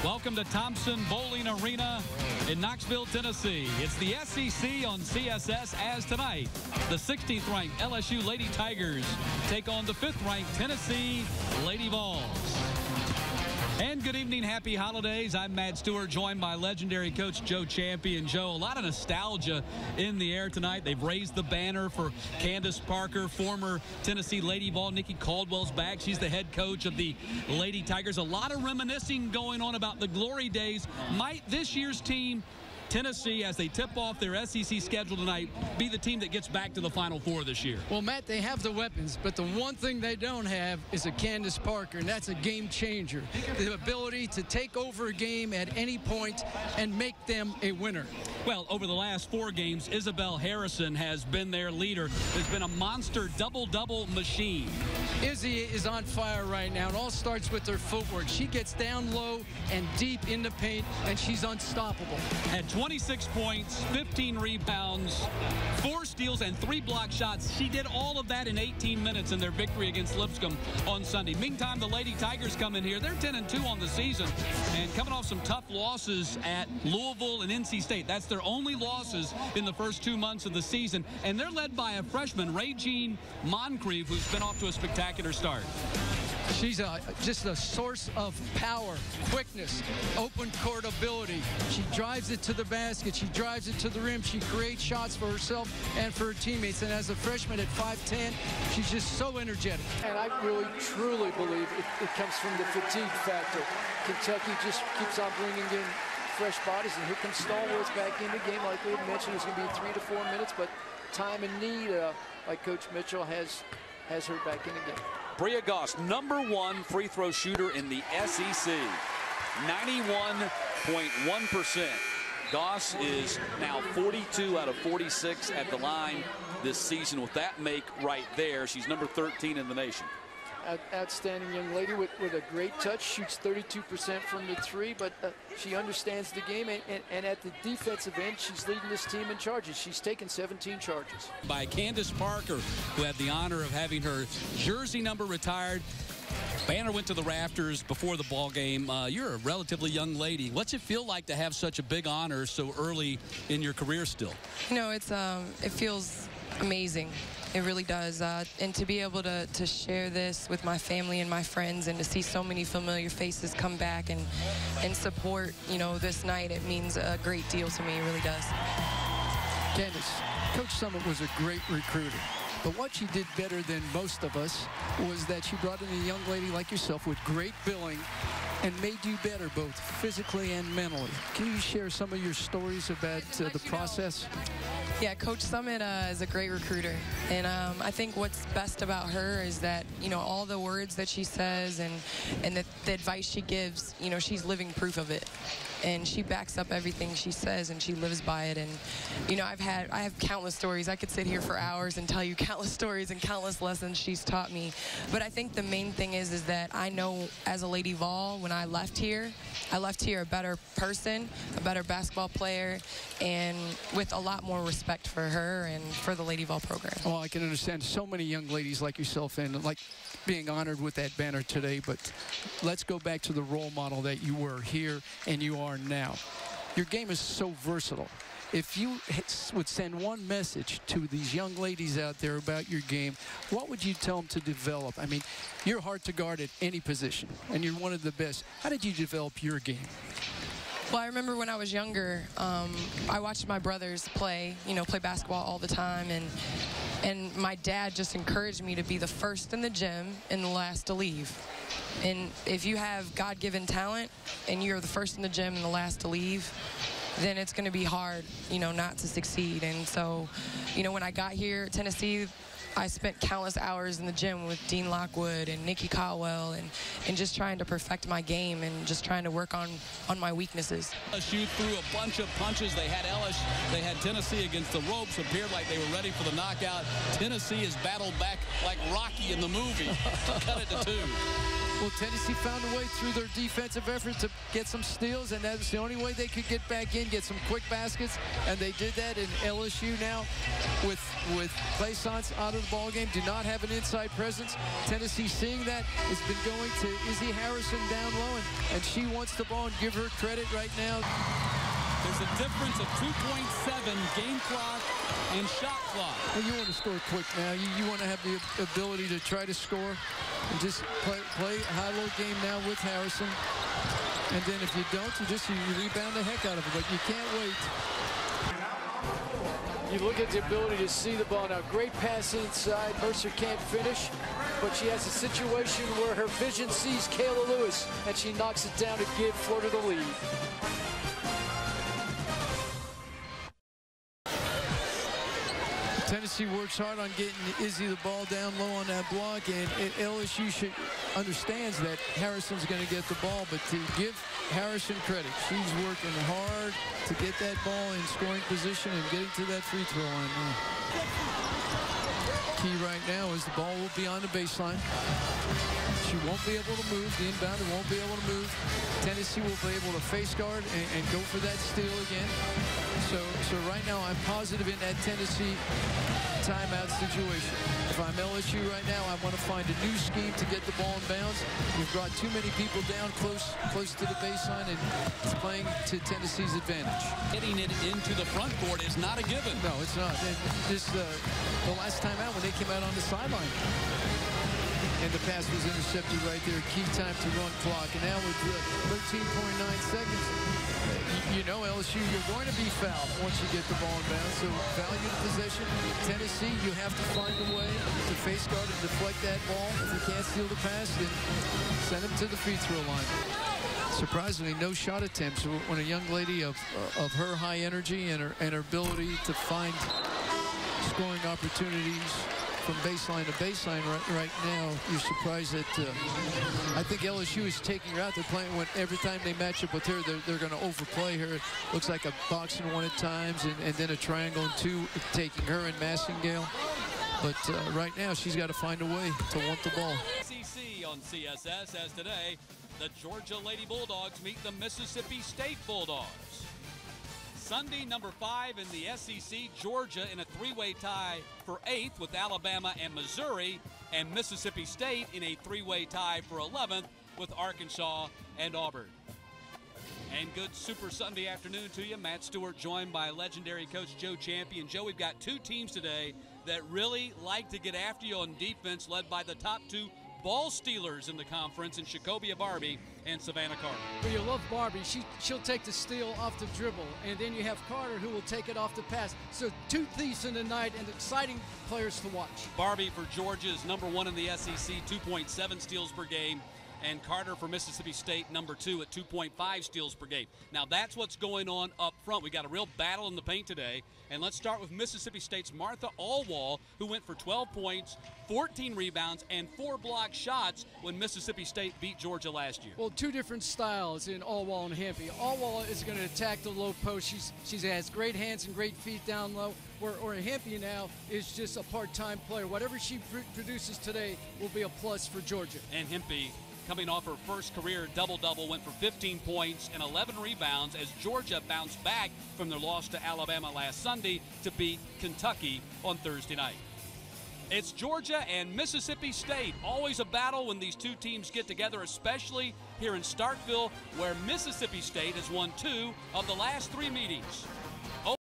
Welcome to Thompson Bowling Arena in Knoxville, Tennessee. It's the SEC on CSS as tonight, the 16th ranked LSU Lady Tigers take on the 5th ranked Tennessee Lady Vols. And good evening, happy holidays. I'm Matt Stewart, joined by legendary coach Joe Ciampi. And Joe, a lot of nostalgia in the air tonight. They've raised the banner for Candace Parker, former Tennessee Lady Vol. Nikki Caldwell's back. She's the head coach of the Lady Tigers. A lot of reminiscing going on about the glory days. Might this year's team, Tennessee, as they tip off their SEC schedule tonight, be the team that gets back to the Final Four this year? Well, Matt, they have the weapons, but the one thing they don't have is a Candace Parker, and that's a game changer. The ability to take over a game at any point and make them a winner. Well, over the last 4 games, Isabel Harrison has been their leader. Has been a monster double-double machine. Izzy is on fire right now. It all starts with her footwork. She gets down low and deep in the paint, and she's unstoppable. Had 26 points, 15 rebounds, 4 steals, and 3 block shots. She did all of that in 18 minutes in their victory against Lipscomb on Sunday. Meantime, the Lady Tigers come in here. They're 10-2 on the season, and coming off some tough losses at Louisville and NC State. That's their only losses in the first 2 months of the season, and they're led by a freshman, Regine Moncrief, who's been off to a spectacular start. She's just a source of power, quickness, open court ability. She drives it to the basket. She drives it to the rim. She creates shots for herself and for her teammates. And as a freshman at 5'10", she's just so energetic. And I really, truly believe it comes from the fatigue factor. Kentucky just keeps on bringing in fresh bodies. And here comes Stallworth back in the game. Like we had mentioned, it's going to be 3 to 4 minutes. But time and need, like Coach Mitchell, has her back in the game. Bria Goss, #1 free throw shooter in the SEC, 91.1%. Goss is now 42 out of 46 at the line this season. With that make right there, she's number 13 in the nation. Outstanding young lady with a great touch, shoots 32% from the 3, but she understands the game, and at the defensive end, she's leading this team in charges. She's taken 17 charges. By Candace Parker, who had the honor of having her jersey number retired. Banner went to the rafters before the ball game. You're a relatively young lady. What's it feel like to have such a big honor so early in your career still? You know, it feels amazing. It really does. And to be able to share this with my family and my friends, and to see so many familiar faces come back and support, you know, this night, it means a great deal to me. It really does. Candace, Coach Summit was a great recruiter. But what she did better than most of us was that she brought in a young lady like yourself with great billing and made you better, both physically and mentally. Can you share some of your stories about the process? Yeah, Coach Summit is a great recruiter. And I think what's best about her is that, you know, all the words that she says and the advice she gives, you know, she's living proof of it. And she backs up everything she says, and she lives by it. And, you know, I have countless stories. I could sit here for hours and tell you countless stories and countless lessons she's taught me. But I think the main thing is that I know as a Lady Vol, when I left here a better person, a better basketball player, and with a lot more respect for her and for the Lady Vol program. Well, I can understand so many young ladies like yourself and like being honored with that banner today, but let's go back to the role model that you were here and you are now. Your game is so versatile. If you would send one message to these young ladies out there about your game, what would you tell them to develop? I mean, you're hard to guard at any position, and you're one of the best. How did you develop your game? Well, I remember when I was younger, I watched my brothers play basketball all the time, and my dad just encouraged me to be the first in the gym and the last to leave. And if you have God-given talent and you're the first in the gym and the last to leave, then it's going to be hard, you know, not to succeed. And so, you know, when I got here at Tennessee, I spent countless hours in the gym with Dean Lockwood and Nikki Caldwell and just trying to perfect my game and just trying to work on my weaknesses. LSU threw a bunch of punches. They had Tennessee against the ropes. Appeared like they were ready for the knockout. Tennessee has battled back like Rocky in the movie to cut it to 2. Well, Tennessee found a way through their defensive effort to get some steals, and that's the only way they could get back in, get some quick baskets, and they did that. In LSU now, with Plaisance out of the ball game, do not have an inside presence. Tennessee, seeing that, has been going to Izzy Harrison down low, and she wants the ball, and give her credit right now. There's a difference of 2.7 game clock and shot clock. Well, you want to score quick now. You want to have the ability to try to score and just play high-low game now with Harrison. And then if you don't, you rebound the heck out of it. But you can't wait. You look at the ability to see the ball now. Great pass inside. Mercer can't finish, but she has a situation where her vision sees Kayla Lewis, and she knocks it down to give Florida the lead. Tennessee works hard on getting Izzy the ball down low on that block, and LSU understands that Harrison's going to get the ball, but to give Harrison credit, she's working hard to get that ball in scoring position and getting to that free throw line now. Key right now is the ball will be on the baseline. She won't be able to move. The inbounder won't be able to move. Tennessee will be able to face guard and go for that steal again. So right now I'm positive in that Tennessee timeout situation. If I'm LSU right now, I want to find a new scheme to get the ball in bounds. You've brought too many people down close to the baseline, and it's playing to Tennessee's advantage. Getting it into the front court is not a given. No, it's not. And just the last time out when they came out on the sideline, and the pass was intercepted right there. Key time to run clock. And now with 13.9 seconds, you know LSU, you're going to be fouled once you get the ball in bounds. So value the possession. Tennessee, you have to find a way to face guard and deflect that ball. If you can't steal the pass, then send them to the free throw line. Surprisingly, no shot attempts when a young lady of her high energy and her ability to find scoring opportunities from baseline to baseline right now. You're surprised that I think LSU is taking her out. They're playing when every time they match up with her, they're going to overplay her. It looks like a box and one at times, and then a triangle and two, taking her and Massingale. But right now, she's got to find a way to want the ball. SEC on CSS as today, the Georgia Lady Bulldogs meet the Mississippi State Bulldogs. Sunday, number 5 in the SEC, Georgia in a three-way tie for 8th with Alabama and Missouri, and Mississippi State in a three-way tie for 11th with Arkansas and Auburn. And good Super Sunday afternoon to you. Matt Stewart joined by legendary coach Joe Ciampi. And Joe, we've got two teams today that really like to get after you on defense, led by the top two ball stealers in the conference in Shakobia Barbie and Savannah Carter. Well, you love Barbie. She'll take the steal off the dribble, and then you have Carter who will take it off the pass. So two thieves in the night and exciting players to watch. Barbie for Georgia is number 1 in the SEC, 2.7 steals per game. And Carter for Mississippi State, number 2 at 2.5 steals per game. Now that's what's going on up front. We got a real battle in the paint today. And let's start with Mississippi State's Martha Allwall, who went for 12 points, 14 rebounds, and 4 block shots when Mississippi State beat Georgia last year. Well, two different styles in Allwall and Ciampi. Allwall is going to attack the low post. She has great hands and great feet down low. Where Ciampi now is just a part-time player. Whatever she produces today will be a plus for Georgia. And Ciampi, coming off her first career double-double, went for 15 points and 11 rebounds as Georgia bounced back from their loss to Alabama last Sunday to beat Kentucky on Thursday night. It's Georgia and Mississippi State. Always a battle when these two teams get together, especially here in Starkville, where Mississippi State has won 2 of the last 3 meetings.